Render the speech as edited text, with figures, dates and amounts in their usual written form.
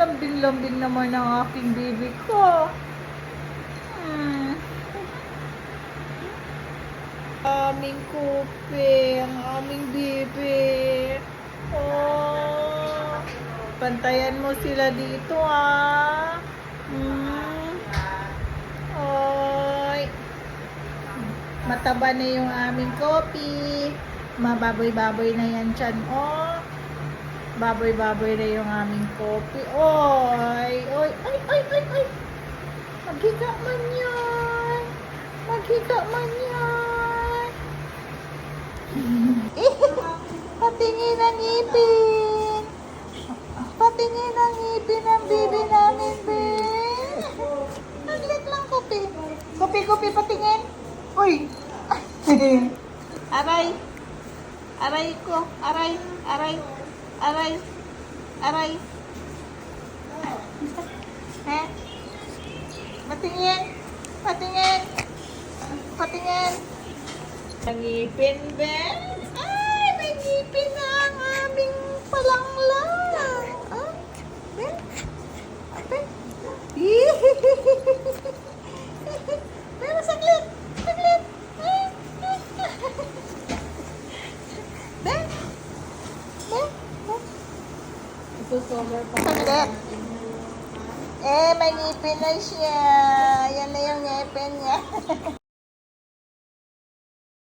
lambing-lambing naman ang aking baby ko. Aming kupi, ang aming baby. Oh, pantayan mo sila dito, ah. Oy. Mataba na yung aming kopi. Mababoy-baboy na yan tiyan, oh. Baboy-baboy na yung aming kopi. Oy, oy, ay, ay, ay, ay. Maghiga man yan. Maghiga man yan. Patingin ang ngipin. Patingin ang ngipin ng bibi namin, be. Naglit lang, kopi. Kopi, kopi, patingin. Uy. Aray. Aray ko. Aray. Aray. Aray. Aray. Ha? Patingin. Patingin. Patingin. Ngipin, Ben. Ay, may ngipin na ang aming palanglang. Ah, Ben? Ben? Pero saglit. Saglit. Ben? Ben? Saglit. May ngipin na siya. Yan na yung ngipin niya.